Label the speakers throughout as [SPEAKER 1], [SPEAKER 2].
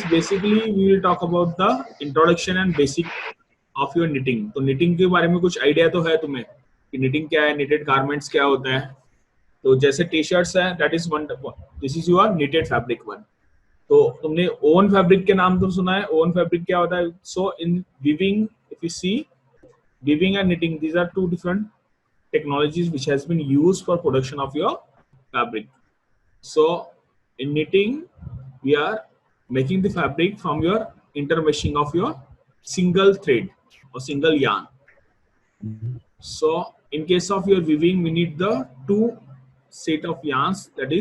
[SPEAKER 1] basically we will talk about the introduction and basic of your knitting. तो knitting के बारे में कुछ आइडिया तो है तुम्हें कि knitting क्या है, knitted garments क्या होता है. तो जैसे टी शर्ट्स है, that is one, this is your knitted fabric one. तो तुमने ओन फैब्रिक के नाम तो सुना है. ओन फैब्रिक क्या होता है? So in weaving, if you see, weaving and knitting, these are two different technologies which has been used for production of your fabric. So in knitting we are making the fabric from your intermeshing of your single thread or single yarn. So in case of your weaving, we need the two set of yarns that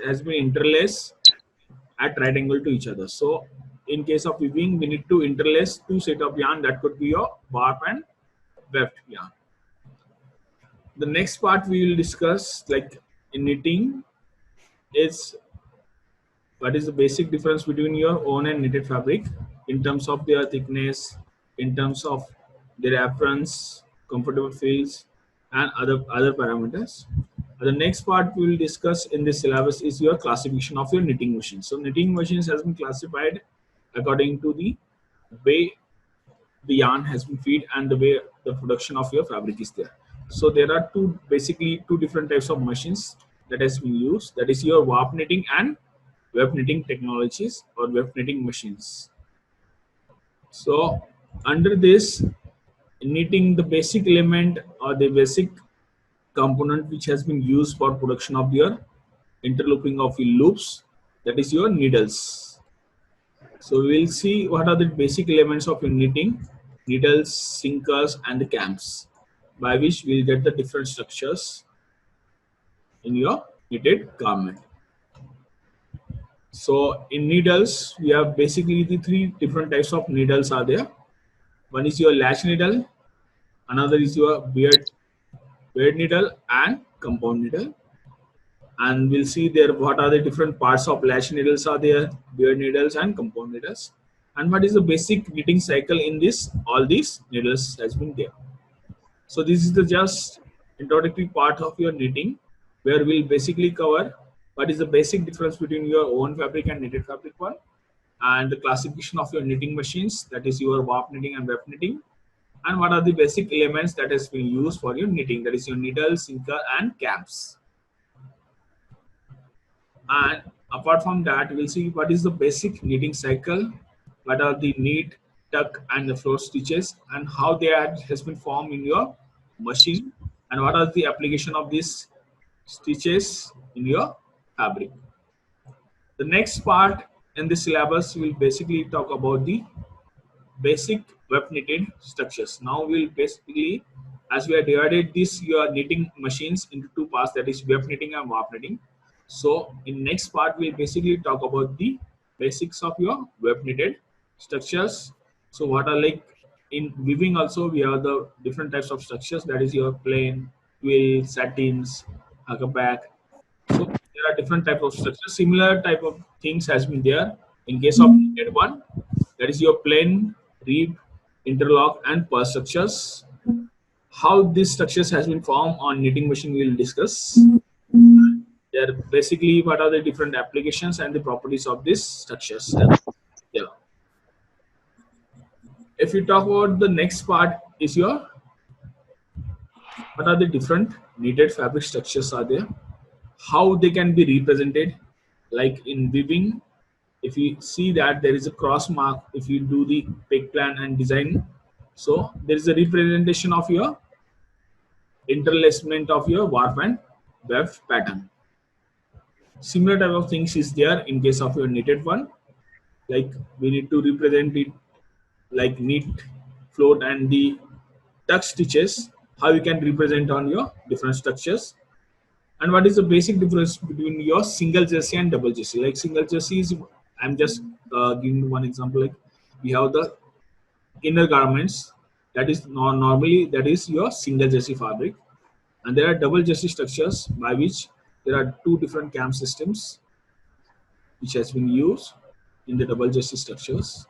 [SPEAKER 1] has been interlaced at right angle to each other. So in case of weaving, we need to interlace two set of yarn, that could be your warp and weft yarn. The next part we will discuss, like in knitting, is what is the basic difference between your own and knitted fabric in terms of their thickness, in terms of their appearance, comfortable feels, and other parameters. The next part we will discuss in this syllabus is your classification of your knitting machines. So knitting machines has been classified according to the way the yarn has been fed and the way the production of your fabric is there. So there are basically two different types of machines that has been used. That is your warp knitting and weft knitting technologies or weft knitting machines. So under this knitting, the basic element or the basic component which has been used for production of your interlooping of your loops, that is your needles. So we will see what are the basic elements of your knitting: needles, sinkers, and the cams, by which we will get the different structures in your knitted garment. So in needles, we have basically the three different types of needles are there. One is your lash needle, another is your beard needle, and compound needle. And we'll see there what are the different parts of lash needles are there, beard needles, and compound needles, and what is the basic knitting cycle in this. All these needles has been there. So this is the just introductory part of your knitting, where we'll basically cover what is the basic difference between your own fabric and knitted fabric one, and the classification of your knitting machines, that is your warp knitting and weft knitting, and what are the basic elements that has been used for your knitting, that is your needle, sinker, and cams. And apart from that, we'll see what is the basic knitting cycle, what are the knit, tuck, and the floor stitches, and how they has been formed in your machine, and what are the application of these stitches in your fabric. The next part in the syllabus will basically talk about the basic weft knitted structures. Now we'll basically, as we have divided this your knitting machines into two parts, that is weft knitting and warp knitting. So in next part we'll basically talk about the basics of your weft knitted structures. So what are, like in weaving also we have the different types of structures, that is your plain, twill, satins, huckleback. So there are different types of structures. Similar type of things has been there in case of knitted one, that is your plain, reap, interlock, and purse structures. How these structures has been formed on knitting machine we will discuss. They're basically what are the different applications and the properties of these structures. Yeah. If you talk about the next part is your what are the different knitted fabric structures are there, how they can be represented. Like in weaving, if you see that there is a cross mark, if you do the peg plan and design, so there is a representation of your interlacement of your warp and weft pattern. Similar type of things is there in case of your knitted one, like we need to represent it like knit, float, and the tuck stitches, how you can represent on your different structures. And what is the basic difference between your single jersey and double jersey? Like single jersey is, I'm just giving one example, like we have the inner garments, that is normally that is your single jersey fabric, and there are double jersey structures by which there are two different cam systems which has been used in the double jersey structures.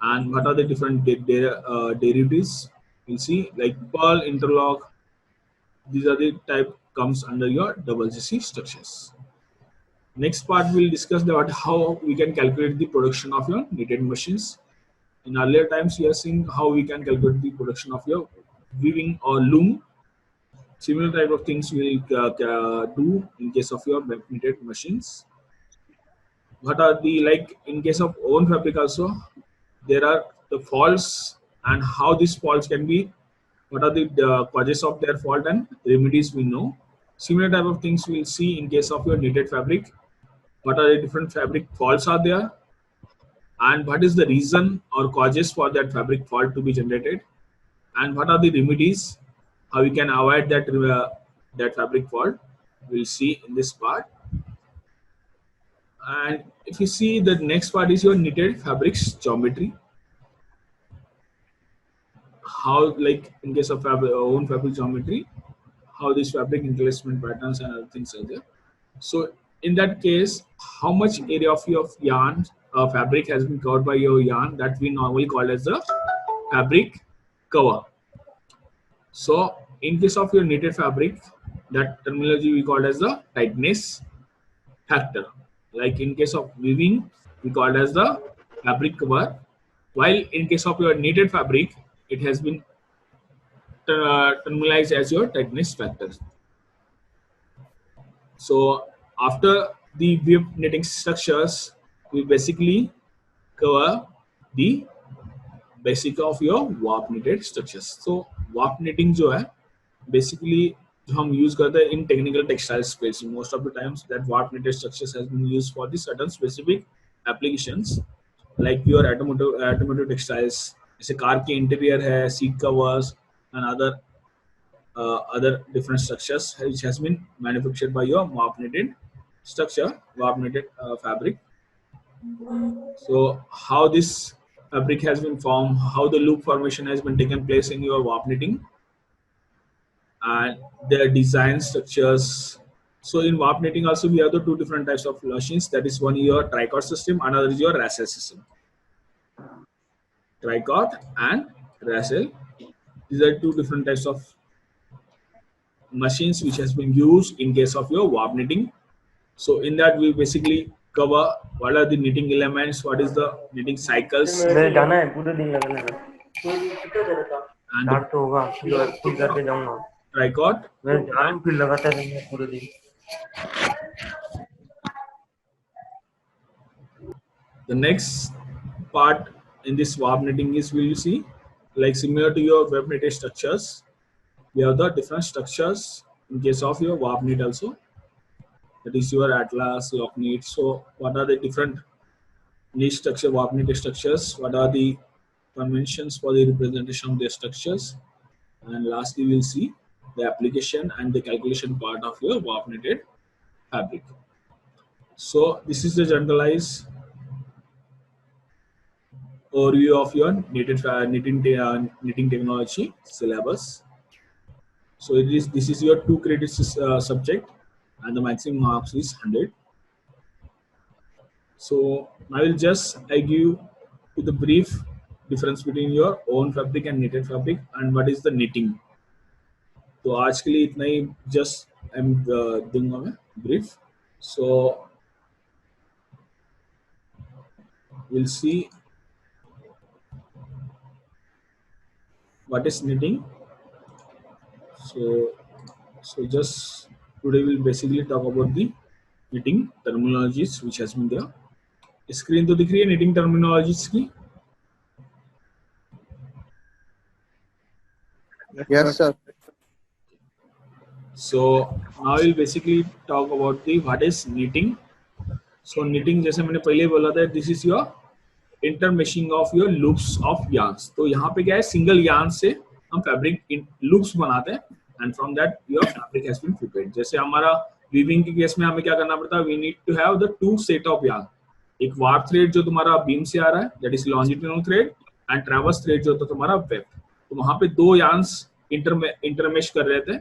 [SPEAKER 1] And what are the different derivatives? You'll see like pearl, interlock, these are the type comes under your double jersey structures. Next part we'll discuss about how we can calculate the production of your knitted machines. In earlier times, we have seen how we can calculate the production of your weaving or loom. Similar type of things we'll do in case of your knitted machines. What are the, like in case of own fabric also, there are the faults and how these faults can be, what are the causes of their fault and remedies we know. Similar type of things we'll see in case of your knitted fabric. What are the different fabric faults are there, and what is the reason or causes for that fabric fault to be generated, and what are the remedies, how we can avoid that that fabric fault, we'll see in this part. And if you see, the next part is your knitted fabrics geometry. How, like in case of own fabric geometry, how this fabric interlacement patterns and other things are there. So in that case, how much area of your yarn fabric has been covered by your yarn, that we normally call as the fabric cover. So in case of your knitted fabric, that terminology we call as the tightness factor. Like in case of weaving, we call as the fabric cover. While in case of your knitted fabric, it has been terminalized as your tightness factor. So after the weave knitting structures, we basically cover the basic of your warp knitted structures. So warp knitting जो है basically जो हम use करते हैं in technical textile space, most of the times that warp knitted structures has been used for the certain specific applications, like your automotive textiles, जैसे car के interior है, seat covers and other different structures which has been manufactured by your warp knitted structure, warp knitted fabric. So how this fabric has been formed, how the loop formation has been taken place in your warp knitting, and their design structures. So in warp knitting also we have the two different types of machines. That is, one your tricot system, another is your Rassel system. Tricot and Rassel. These are two different types of machines which has been used in case of your warp knitting. So in that we basically cover what are the knitting elements, what is the knitting cycles, and tricot. The next part in this warp knitting is, will you see, like similar to your web knitted structures, we have the different structures in case of your warp knit also. That is your atlas, lock knit. So what are the different knit structure, warp knitted structures? What are the conventions for the representation of their structures? And lastly, we'll see the application and the calculation part of your warp knitted fabric. So this is the generalized overview of your knitting technology syllabus. So this is your 2 credits subject, and the maximum marks is 100. So I will just give you the brief difference between your own fabric and knitted fabric and what is the knitting. तो आज के लिए इतना ही, just I'm दूंगा मैं brief. So we'll see what is knitting. So just today we'll basically talk about the knitting terminologies which has been there. Screen तो दिख रही है knitting terminologies की?
[SPEAKER 2] Yes, sir.
[SPEAKER 1] So now we'll basically talk about the what is knitting. So knitting, जैसे मैंने पहले बोला था, this is your intermeshing of your loops of yarns. तो यहाँ पे क्या है, single yarn से हम fabric loops बनाते हैं, and from that your fabric has been prepared. जैसे हमारा weaving के केस में हमें क्या करना पड़ता है, we need to have the 2 set of yarn. एक warp thread जो तुम्हारा beam से आ रहा है, that is longitudinal thread, and traverse thread जो होता है तुम्हारा weft. तो वहाँ पे 2 yarns intermesh कर रहे थे,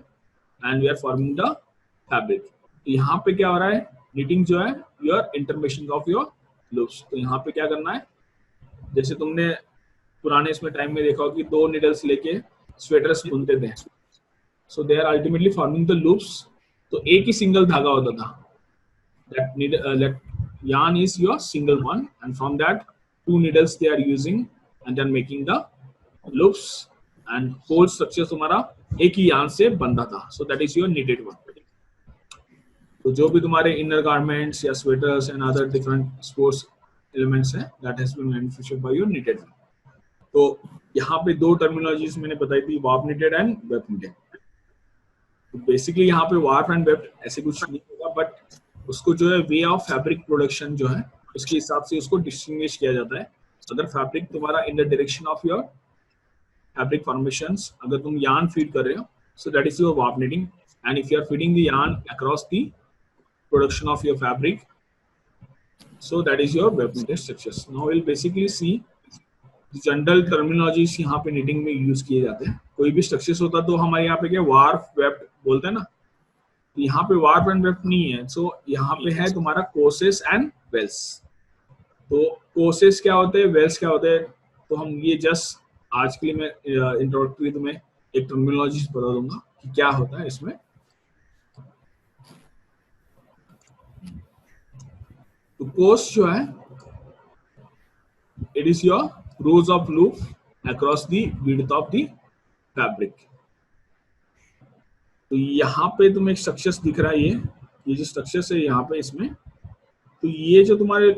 [SPEAKER 1] and we are forming the fabric. यहाँ पे क्या हो रहा है, knitting जो है your intermeshing of your loops. तो यहाँ पे क्या करना है, जैसे तुमने पुराने इसमें टाइम में देखा हो कि 2 निडल्स लेके स्वेटर्स बुनते थे, so they are ultimately forming the loops. तो एक ही सिंगल धागा होता था, that yarn is your single one, and from that 2 needles they are using and then making the loops, and whole structure तुम्हारा एक ही yarn से बंधा था. So that is your knitted one. तो जो भी तुम्हारे इनर गारमेंट्स या sweaters and other different sports elements हैं, that has been manufactured by your knitted. तो यहाँ पे दो टर्मिनोलॉजीज मैंने बताई थी, warp knitted and web knitted. तो बेसिकली यहाँ पे वार्प एंड वेब ऐसे कुछ नहीं होगा, बट उसको जो है वे ऑफ फैब्रिक प्रोडक्शन जो है उसके हिसाब से उसको डिस्टिंग्विश किया जाता है. अगर फैब्रिक तुम्हारा in the direction of your fabric formations, अगर तुम यार्न फीड कर रहे हो, so that is your warp knitting. And if you are feeding the yarn across the production of your fabric, so that is your web knitted structures. Now we'll basically see the general terminologies यहाँ पे knitting में use किए जाते हैं. कोई भी structures होता तो हमारे यहाँ पे क्या warp web बोलते हैं ना, तो यहाँ पे warp and web नहीं है. so यहाँ पे है तुम्हारा courses and wells. तो courses क्या होते हैं, wells क्या होते हैं, तो हम ये just आज के लिए मैं introductory तुम्हें एक terminologies बता दूंगा कि क्या होता है इसमें. तो कोर्स जो है, it is your rose of loop across the width of the fabric. तो यहाँ पे तुम्हें एक स्ट्रक्चर्स दिख रहा है, ये जो स्ट्रक्चर्स है यहाँ पे इसमें, तो ये जो तुम्हारे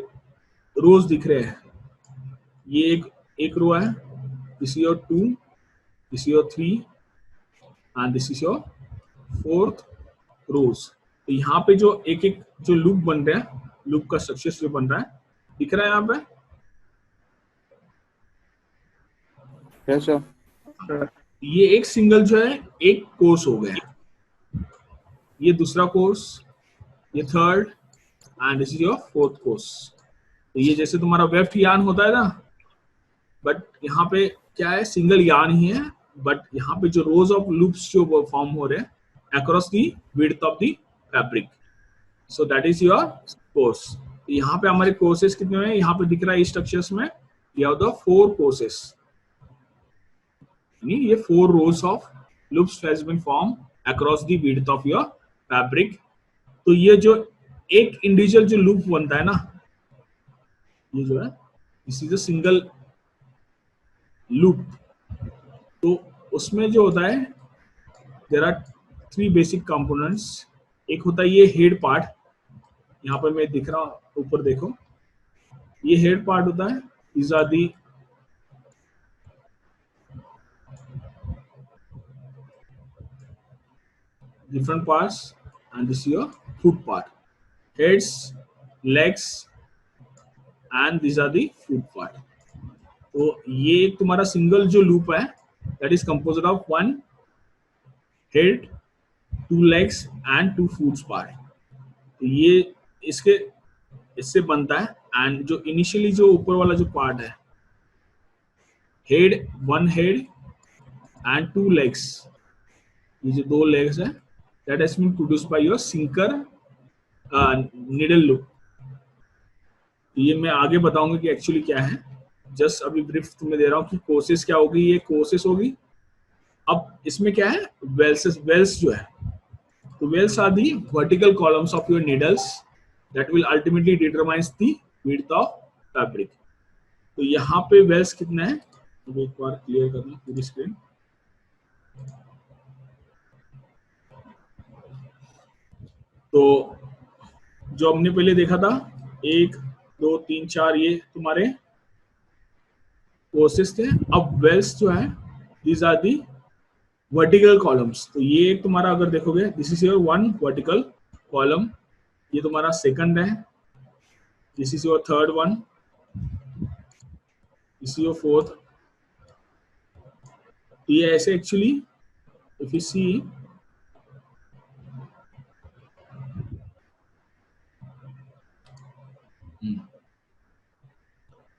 [SPEAKER 1] रोज दिख रहे हैं, ये एक रो है, this is your 2, this is your 3 and this is your 4th रोज. तो यहाँ पे जो एक जो लूप बन रहा है, लूप का स्ट्रक्चर जो बन रहा है, दिख रहा है यहाँ पे?
[SPEAKER 2] yes sir.
[SPEAKER 1] ये एक सिंगल जो है एक कोर्स हो गया, ये दूसरा कोर्स, ये third and this is your 4th course. तो ये जैसे तुम्हारा वेफ्ट यार्न होता है ना, बट यहाँ पे क्या है, सिंगल यार्न ही है, बट यहाँ पे जो रोज ऑफ लूप्स जो फॉर्म हो रहे हैं across the width of the fabric, so that is your course. यहाँ पे हमारे कोर्सेस कितने हैं, यहाँ पे दिख रहा है स्ट्रक्चर्स में, ये होता है 4 कोर्सेस, ये 4 rows of loops has been form across the width of your fabric. तो ये जो एक इंडिविजुअल जो लूप बनता है ना, ये जो है this is a single loop. तो उसमें जो होता है, देयर आर 3 बेसिक कंपोनेंट्स. एक होता है ये हेड पार्ट, यहाँ पर मैं दिख रहा हूँ, ऊपर देखो, ये हेड पार्ट होता है. these are the different parts and this is your foot part, heads, legs and these are the foot part. तो ये एक तुम्हारा सिंगल जो लूप है, that is composed of 1 head, 2 legs and 2 foot part. तो ये इससे बनता है. एंड जो इनिशियली जो ऊपर वाला जो पार्ट है, हेड, 1 हेड एंड 2 लेग्स, ये जो 2 लेग्स है, that has been produced by your sinker needle loop. ये मैं आगे बताऊंगा कि एक्चुअली क्या है, जस्ट अभी ब्रीफ तुम्हें दे रहा हूँ कि कोर्सेस क्या होगी. ये कोर्सेस होगी. अब इसमें क्या है, वेल्स जो है, तो wales are the vertical columns of your needles that will ultimately determines the width of fabric. तो यहाँ पे वेल्स कितना है, तो एक बार क्लियर करना पूरी स्क्रीन. तो जो हमने पहले देखा था 1 2 3 4, ये तुम्हारे कोर्सेस थे. अब वेल्स जो है, these are the vertical columns. तो ये एक तुम्हारा अगर देखोगे, this is your 1 vertical column, ये तुम्हारा सेकंड है, this is your 3rd one, this is your 4th. ये ऐसे एक्चुअली इफ यू सी,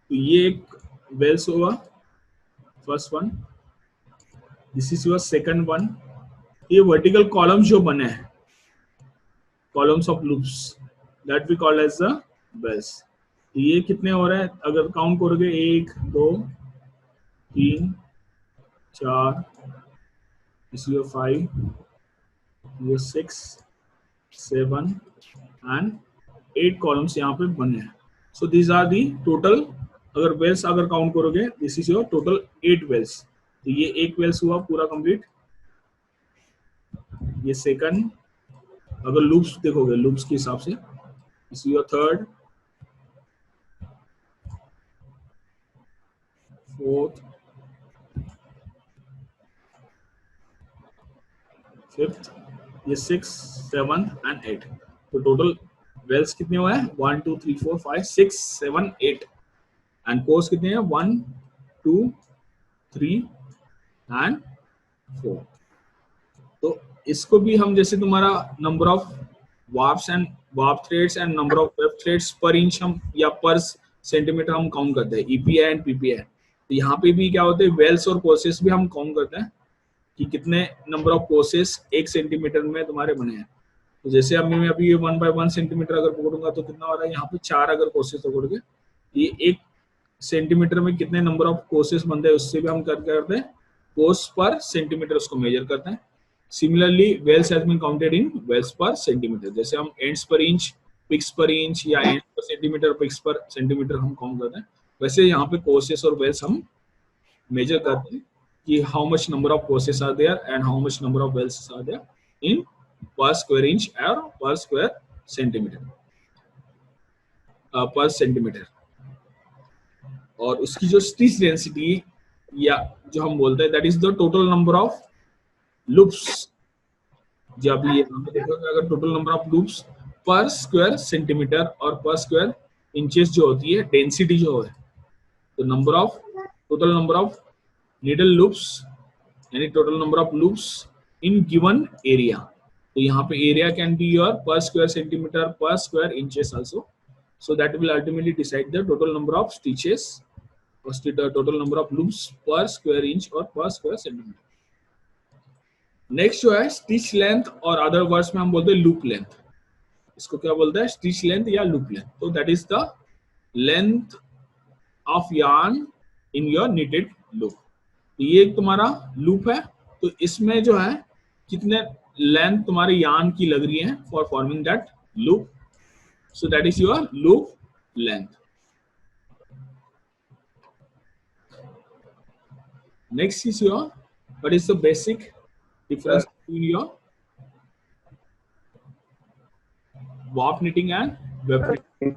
[SPEAKER 1] तो ये एक वेल्स होगा, first one, this is your second one. ये वर्टिकल कॉलम्स जो बने हैं, columns of loops, that we call as the bells. ये कितने हो रहे हैं, अगर काउंट करोगे 1 2 3 4, this is your 5, your 6 7 and 8 columns यहाँ पे बने हैं. So these are the total, अगर वेल्स अगर काउंट करोगे, this is your total 8 wales. तो ये एक वेल्स हुआ पूरा कंप्लीट. ये सेकंड, अगर लूप्स देखोगे लूप्स के हिसाब से, this is your third, fourth, fifth, ये 6, 7 एंड 8. तो टोटल वेल्स कितने हुए हैं? 1 2 3 4 5 6 7 8. एंड कोर्स कितने हैं? 1 2 3 एंड 4. तो इसको भी हम जैसे तुम्हारा number of warps and warp threads and number of web threads per inch हम या पर सेंटीमीटर हम काउंट करते हैं, ईपीआई एंड पीपीआई. तो यहाँ पे भी क्या होते हैं, वेल्स और कोर्सेस भी हम काउंट करते हैं कि कितने नंबर ऑफ कोर्सेस 1 सेंटीमीटर में तुम्हारे बने हैं. तो जैसे मैं अभी ये 1 बाय 1 सेंटीमीटर अगर पकड़ूंगा तो कितना हो रहा है, यहाँ पे 4 अगर कोर्सेस पकड़ोगे, ये 1 सेंटीमीटर में कितने नंबर ऑफ कोर्सेस बनते हैं उससे भी हम करते हैं कोर्स पर सेंटीमीटर उसको मेजर करते हैं. Similarly, wells has been counted in wells per centimeter. जैसे हम ends per inch, picks per inch या ends per centimeter, picks per centimeter हम काउंट करते हैं, वैसे यहाँ पे courses और wells हम मेजर करते हैं कि how much number of courses are there and how much number of wells are there in per square inch or per square centimeter, per centimeter. और उसकी जो स्टिच डेंसिटी या जो हम बोलते हैं, that is the total number of loops. जब ये देखोगे अगर total number of loops per square centimetre और पर स्क्वायर इंचेस जो होती है, डेंसिटी जो है, तो number of total number of needle loops यानी total number of loops in given area. तो यहाँ पे area can be your per square centimetre, per square inches also. So that will ultimately decide the total number of stitches और total number of loops per square inch और per square centimetre. Next जो है stitch length, और other words में हम बोलते हैं loop length. इसको क्या बोलते हैं? स्टिच लेंथ या लूप लेंथ. तो that is the length of yarn in your needed loop. ये तुम्हारा लूप है, तो इसमें जो है कितने लेंथ तुम्हारे यार्न की लग रही है for forming that loop. So that is your loop length. Next is your what is the basic difference between your warp knitting and web knitting.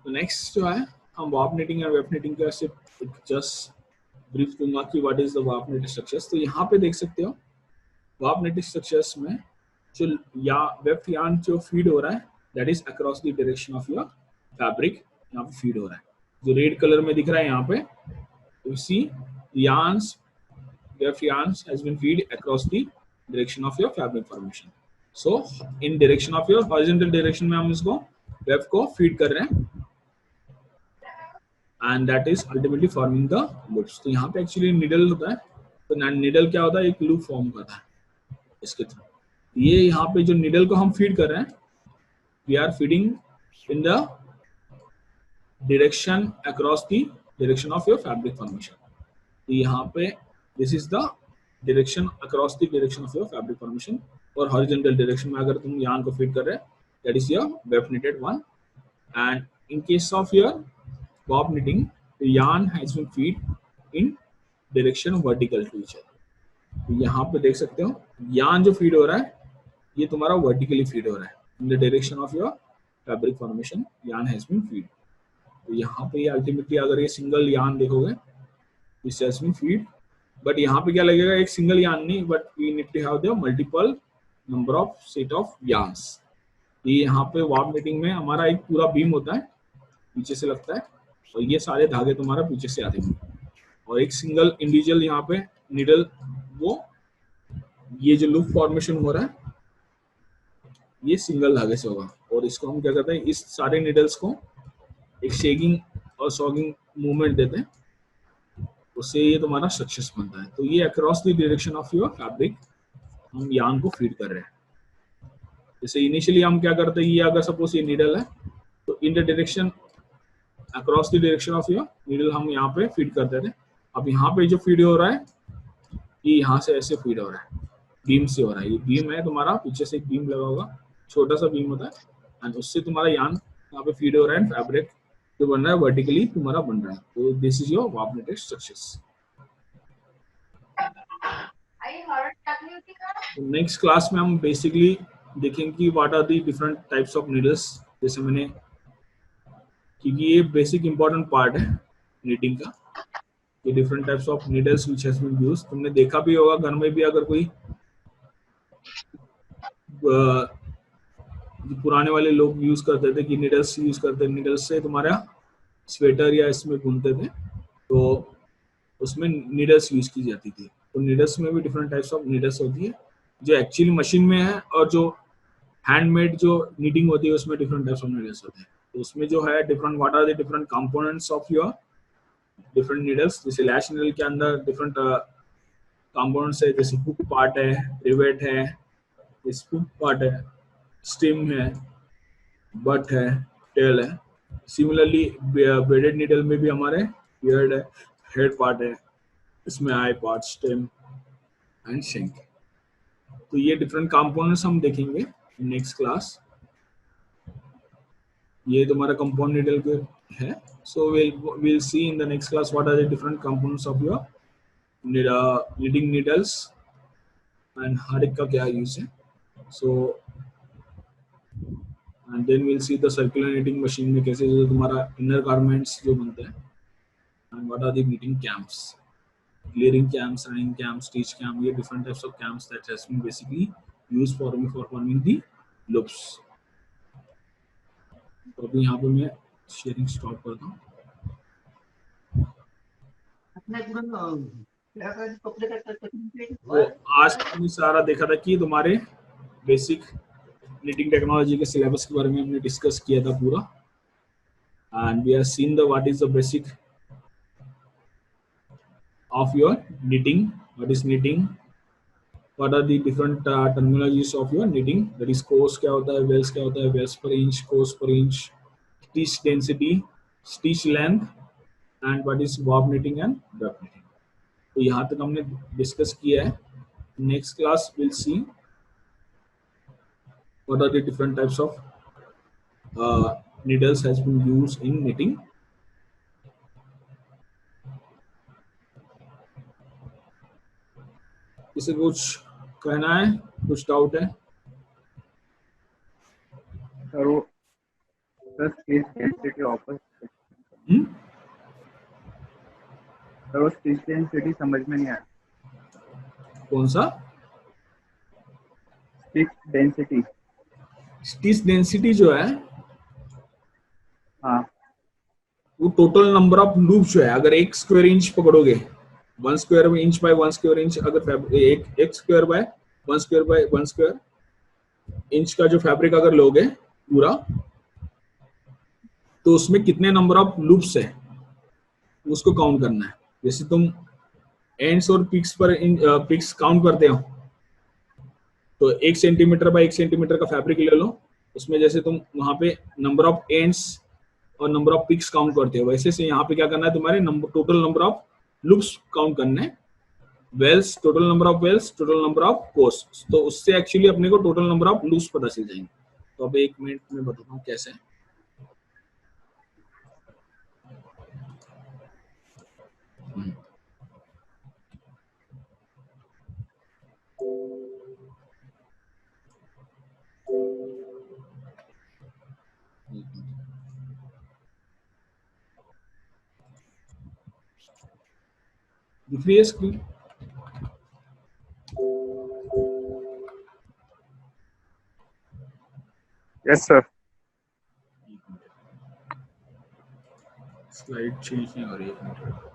[SPEAKER 1] तो नेक्स्ट जो है हम warp knitting and web knitting का सिर्फ just brief दूंगा कि what is the warp knitting structures. तो यहाँ पे देख सकते हो वार्प निटिंग स्ट्रक्चर्स में जो या वेब यार्न जो फीड हो रहा है, that is across the direction of your fabric, यहाँ पे फीड हो रहा है. जो रेड कलर में दिख रहा है यहाँ पे, you see yarns, weft yarns has been feed across the direction of your fabric formation. So in direction of your horizontal direction में हम इसको वेब को फीड कर रहे हैं, and that is ultimately forming the loops. तो यहाँ पे एक्चुअली निडल होता है, तो निडल क्या होता है, एक लूप फॉर्म करता है इसके थ्रू. ये यहाँ पे जो निडल को हम फीड कर रहे हैं, we are feeding in the direction across the direction of your fabric formation. तो यहाँ पे this is the direction across the direction of your fabric formation. और horizontal direction में अगर तुम yarn को feed कर रहे हैं, that is your web knitted one. And in case of your warp knitting, the yarn has been feed in direction vertical to each other. तो यहाँ पे देख सकते हो yarn जो feed हो रहा है, ये तुम्हारा vertically feed हो रहा है. In the direction of your fabric formation, yarn has been feed. तो यहाँ पे अल्टीमेटली अगर ये सिंगल yarn देखोगे, this has been feed. But यहाँ पे क्या लगेगा, एक सिंगल yarn नहीं, but we need to have the multiple number of set of yarns. ये यहाँ पे वार्प निटिंग में हमारा एक पूरा बीम होता है, पीछे से लगता है, और ये सारे धागे तुम्हारा पीछे से आते हैं, और एक सिंगल इंडिविजुअल यहाँ पे निडल, वो ये जो लूप फॉर्मेशन हो रहा है ये सिंगल धागे से होगा. और इसको हम क्या करते हैं, इस सारे निडल्स को एक शेगिंग और सॉगिंग मूवमेंट देते हैं, उससे ये तुम्हारा स्ट्रक्चर्स बनता है. तो ये across the direction of your fabric हम यार्न को फीड कर रहे हैं. जैसे इनिशियली हम क्या करते हैं, ये अगर सपोज ये निडल है, तो इन the direction across the direction of your needle हम यहाँ पे फीड करते थे. अब यहाँ पे जो फीड हो रहा है ये यहाँ से ऐसे फीड हो रहा है, बीम से हो रहा है। ये बीम है तुम्हारा, पीछे से एक बीम लगा होगा, छोटा सा बीम होता है, एंड उससे तुम्हारा यान यहाँ पे फीड हो रहा है, फैब्रिक जो बन रहा है वर्टिकली तुम्हारा बन रहा है। तो this is your warp knitted structures. Next class में हम बेसिकली देखेंगे कि what are the different types of needles, जैसे मैंने, क्योंकि ये बेसिक इंपॉर्टेंट पार्ट है नीडिंग का, ये different types of needles which has been used. तुमने देखा भी होगा घर में भी, अगर कोई जो पुराने वाले लोग यूज करते थे कि नीडल्स यूज करते, नीडल्स से तुम्हारा स्वेटर या इसमें बुनते थे, तो उसमें नीडल्स यूज की जाती थी। तो नीडल्स में भी डिफरेंट टाइप्स ऑफ नीडल्स होती है जो एक्चुअली मशीन में है, और जो हैंडमेड जो नीडिंग होती है उसमें डिफरेंट टाइप्स ऑफ नीडल्स होते हैं। तो उसमें जो है different, what are the different components of your different needles. जैसे लैश नीडल के अंदर डिफरेंट कंपोनेंट्स है, जैसे हुक पार्ट है, रिवेट है, स्पूक पार्ट है, स्टिम है, बट है, टेल है। सिमिलरली बेडेड नीडल में भी हमारे बियर्ड है, हेड पार्ट है, इसमें eye part, stem and shank. तो ये डिफरेंट कंपोनेंट्स हम देखेंगे नेक्स्ट क्लास। ये तुम्हारा कंपाउंड नीडल के है। सो we'll see in the next class what are the different components of your knitting needles and हर एक का क्या यूज है। So and then we'll see the circular knitting machine में कैसे जो तुम्हारा इनर गारमेंट्स जो बनते हैं, and what are the knitting camps, layering camps, running camps, stitch camp, ये different types of camps that has been basically used for forming the loops। तो अभी यहाँ पे मैं शेयरिंग स्टॉप करता हूँ। तो आज हमने सारा देखा था कि तुम्हारे बेसिक नीटिंग टेक्नोलॉजी के सिलेबस के बारे में हमने डिस्कस किया था पूरा, and we have seen the what is the basic of your knitting, what is knitting, what are the different terminologies of your knitting, that is course क्या होता है, वेल्स क्या होता है, wales per inch, course per inch, stitch density, stitch length, and what is warp knitting and ड्रप knitting. तो यहाँ तक हमने डिस्कस किया है। Next class will see what are the different types of needles has been used in knitting। किसी कुछ कहना है, कुछ डाउट है?
[SPEAKER 2] सर वो स्टिच डेंसिटी वापस, सर वो स्टिच डेंसिटी समझ में नहीं आया।
[SPEAKER 1] कौन सा
[SPEAKER 2] स्टिच डेंसिटी?
[SPEAKER 1] स्टिच डेंसिटी जो है,
[SPEAKER 2] हाँ
[SPEAKER 1] वो टोटल नंबर ऑफ लूप जो है, अगर एक स्क्वायर इंच पकड़ोगे, 1 square inch by 1 square inch, अगर एक square by 1 square by 1 square inch का जो फैब्रिक अगर लोगे पूरा, तो उसमें कितने नंबर ऑफ लूप्स है उसको काउंट करना है। जैसे तुम एंड्स और पिक्स पर पिक्स काउंट करते हो, तो 1 सेंटीमीटर बाय 1 सेंटीमीटर का फैब्रिक ले लो, उसमें जैसे तुम वहां पे नंबर ऑफ एंड्स और नंबर ऑफ पिक्स काउंट करते हो, वैसे से यहाँ पे क्या करना है, तुम्हारे total number of loops count करने हैं। Wales, total number of wales, total number of course, तो उससे एक्चुअली अपने को टोटल नंबर ऑफ लूप्स पता चल जाएंगे। तो अब 1 मिनट में बताता हूँ कैसे। दिख रही है screen?
[SPEAKER 2] Yes sir.
[SPEAKER 1] Slide change नहीं हो रही है।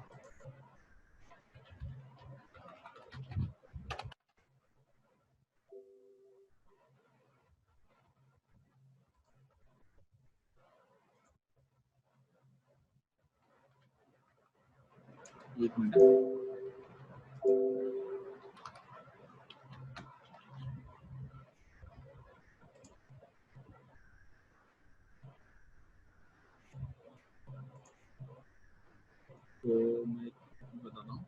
[SPEAKER 1] एक मिनट। तो मैं बताता हूँ।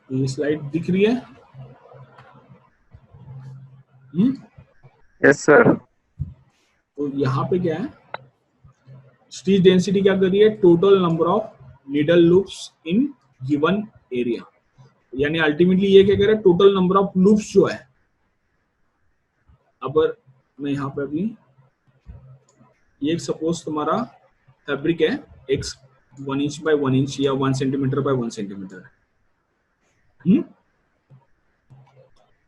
[SPEAKER 1] ये स्लाइड दिख रही है?
[SPEAKER 2] Yes sir.
[SPEAKER 1] तो यहाँ पे क्या है, स्टिच डेंसिटी क्या कर रही है, total number of needle loops in given area, यानी अल्टीमेटली ये क्या कह रहा है, टोटल नंबर ऑफ लूप्स जो है। अब मैं यहाँ पे अभी ये सपोज तुम्हारा फैब्रिक है एक्स 1 इंच बाय 1 इंच या 1 सेंटीमीटर बाय 1 सेंटीमीटर,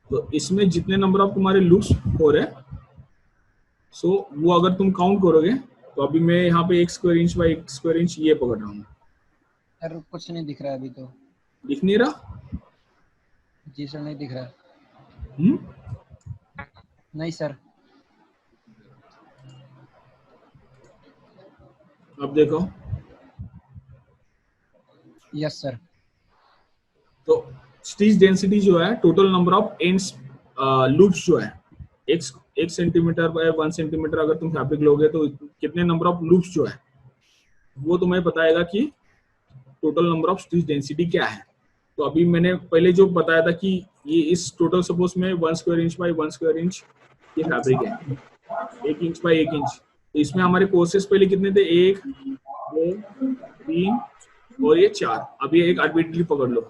[SPEAKER 1] तो इसमें जितने नंबर ऑफ तुम्हारे लूप्स हो रहे हैं, सो वो अगर तुम काउंट करोगे तो अभी मैं यहाँ पे 1 square inch by 1 square inch ये पकड़ रहा हूँ।
[SPEAKER 3] सर कुछ नहीं दिख रहा है अभी तो।
[SPEAKER 1] दिख नहीं रहा?
[SPEAKER 3] जी सर नहीं दिख रहा। नहीं सर।
[SPEAKER 1] अब देखो।
[SPEAKER 3] Yes sir.
[SPEAKER 1] तो स्टिच डेंसिटी जो है total number of ends loops जो है, एक सेंटीमीटर बाय 1 सेंटीमीटर अगर तुम फैब्रिक लोगे तो कितने नंबर ऑफ लूप्स जो है वो तुम्हें बताएगा कि total number of stitch density क्या है। तो अभी मैंने पहले जो बताया था कि ये इस टोटल सपोज में 1 square inch by 1 square inch ये फैब्रिक है, 1 इंच बाय 1 इंच। तो इसमें हमारे कोर्सेस पहले कितने थे, 1 2 3 और ये 4। अभी एक आर्बिट्ररी पकड़ लो,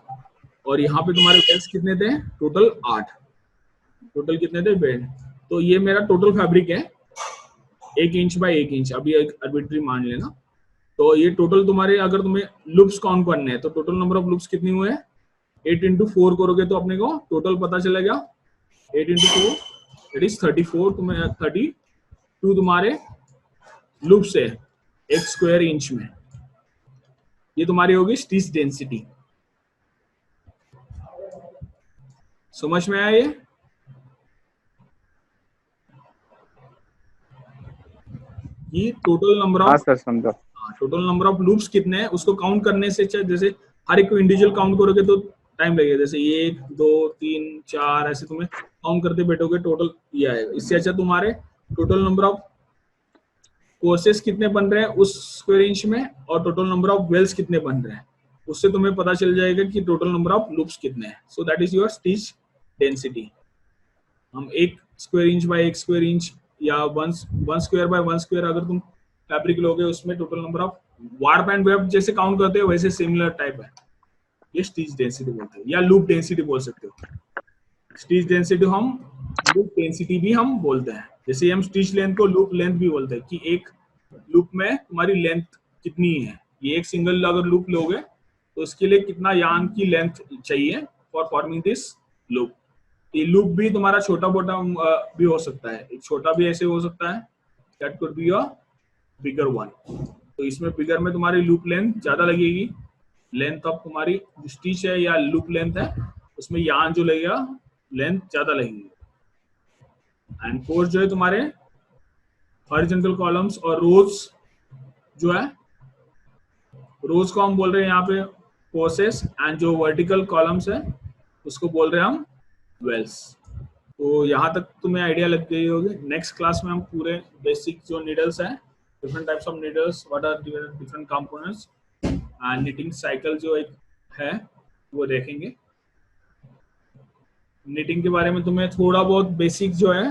[SPEAKER 1] और यहाँ पे तुम्हारे बेल्स कितने थे, टोटल 8। टोटल कितने थे बेल्ट? तो ये मेरा टोटल फैब्रिक है 1 इंच बाय 1 इंच, अभी एक आर्बिट्ररी मान लेना। तो ये टोटल तुम्हारे, अगर तुम्हें लूप्स काउंट करने हैं तो टोटल नंबर ऑफ लूप्स कितनी हुए हैं, 8 इंटू 4 करोगे तो अपने को टोटल पता चलेगा 8 इंटू 4 इट इज 34। तुम्हें 32 तुम्हारे लूप्स है 1 स्क्वायर इंच में। ये तुम्हारी होगी स्टिच डेंसिटी। समझ में आया ये? ये टोटल नंबर
[SPEAKER 2] हाँ
[SPEAKER 1] ऑफ,
[SPEAKER 2] सर समझा।
[SPEAKER 1] टोटल नंबर ऑफ लूप्स कितने हैं उसको काउंट करने से, जैसे हर एक को इंडिविजुअल काउंट करोगे तो टाइम लगेगा, जैसे 1 2 3 4 ऐसे तुम्हें काउंट करते बैठोगे टोटल ये आएगा। इससे अच्छा तुम्हारे टोटल नंबर ऑफ कोर्सेस कितने बन रहे हैं उस स्क्वायर इंच में, और टोटल नंबर ऑफ वेल्स कितने बन रहे हैं, उससे तुम्हें पता चल जाएगा कि टोटल नंबर ऑफ लूप्स कितने हैं। सो that is your stitch density. हम 1 square inch by 1 square inch या 1 स्क्वायर बाय 1 स्क्वायर अगर तुम फैब्रिक लोगे उसमें total number of warp and web जैसे काउंट करते हो वैसे सिमिलर टाइप है। ये स्टिच डेंसिटी बोलते हैं या लूप डेंसिटी बोल सकते हो। स्टिच डेंसिटी हम लूप डेंसिटी भी हम बोलते हैं, जैसे हम स्टिच लेंथ को लूप लेंथ भी बोलते हैं कि एक लूप में तुम्हारी लेंथ कितनी है। ये एक सिंगल अगर लूप लोगे तो उसके लिए कितना यार्न की लेंथ चाहिए फॉर फॉर्मिंग दिस लूप। ये लूप भी तुम्हारा छोटा मोटा भी हो सकता है, एक छोटा भी ऐसे हो सकता है, that could be a bigger one. तो इसमें बिगर में तुम्हारी लूप लेंथ ज्यादा लगेगी, लेंथ ऑफ तुम्हारी स्टिच है या लूप लेंथ है उसमें यार्न जो लगेगा लेंथ ज्यादा लगेगी। एंड कोर्स जो है तुम्हारे हॉरिजॉन्टल कॉलम्स और रोज जो है, रोज को हम बोल रहे हैं यहाँ पे कोर्सेस, एंड जो वर्टिकल कॉलम्स है उसको बोल रहे हैं हम वेल्स। तो यहाँ तक तुम्हें आइडिया लग गई होगी। नेक्स्ट क्लास में हम पूरे बेसिक जो नीडल्स हैं, different types of needles, what are different components and knitting cycle जो एक है वो देखेंगे। निटिंग के बारे में तुम्हें थोड़ा बहुत बेसिक जो है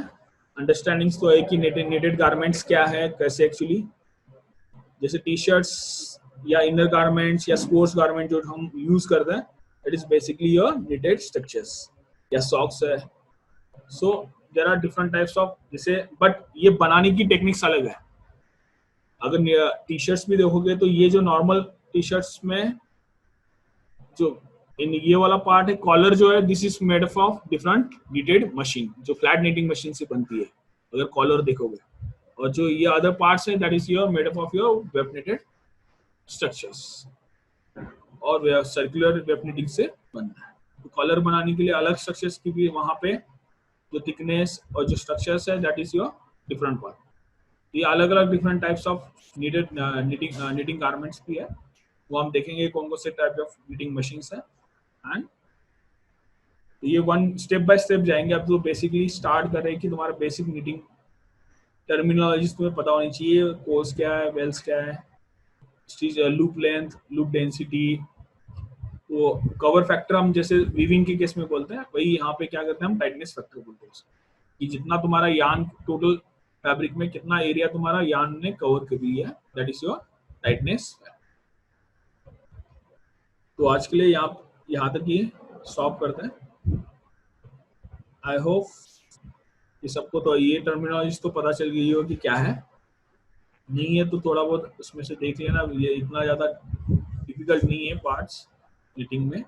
[SPEAKER 1] अंडरस्टैंडिंग्स तो है कि निटेड गारमेंट्स क्या है, कैसे एक्चुअली, जैसे टी शर्ट्स या इनर गारमेंट्स या स्पोर्ट्स गारमेंट जो हम यूज करते हैं, it is basically your knitted structures या सॉक्स है। So there are different types of, जैसे बट ये बनाने की टेक्निक्स अलग है। अगर टी शर्ट्स भी देखोगे तो ये जो नॉर्मल टी शर्ट्स में जो इन ये वाला पार्ट है कॉलर जो है, this is made of different needed machine, जो फ्लैट नीटिंग मशीन से बनती है अगर कॉलर देखोगे। और जो ये अदर पार्ट्स है that is your made of your web needed structures, और सर्कुलर वेब नीटिंग से बनता है। तो कॉलर बनाने के लिए अलग स्ट्रक्चर्स की भी वहां पे जो थिकनेस और जो स्ट्रक्चर्स है that is your different part. ये अलग अलग different types of needed knitting garments भी है, वो हम देखेंगे कौन कौन से टाइप ऑफ नीटिंग मशीन्स है। एंड ये वन स्टेप बाय स्टेप जाएंगे। अब तो बेसिकली स्टार्ट कर रहे हैं कि तुम्हारा बेसिक नीटिंग टर्मिनोलॉजीज तुम्हें पता होनी चाहिए, कोर्स क्या है, वेल्स क्या है, लूप लेंथ, लूप डेंसिटी, तो कवर फैक्टर हम जैसे वीविंग के केस में बोलते हैं, वही यहाँ पे क्या करते हैं हम, टाइटनेस फैक्टर बोलते हैं उसको, कि जितना तुम्हारा यान टोटल फैब्रिक में कितना एरिया तुम्हारा यान ने कवर कर लिया है, दैट इज योर टाइटनेस। तो आज के लिए यहाँ तक ये स्टॉप करते हैं। आई होप कि सबको तो ये टर्मिनोलॉजी तो पता चल गई हो कि क्या है, नहीं है तो थोड़ा बहुत उसमें से देख लेना, ये इतना ज्यादा डिफिकल्ट नहीं है पार्ट्स मीटिंग में।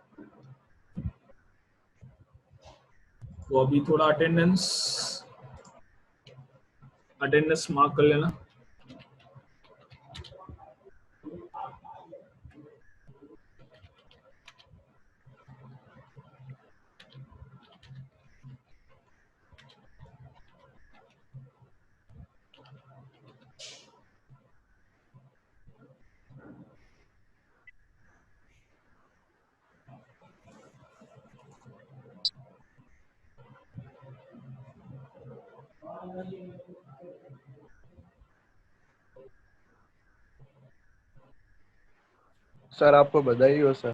[SPEAKER 1] तो अभी थोड़ा अटेंडेंस मार्क कर लेना।
[SPEAKER 2] सर आपको बधाई हो सर।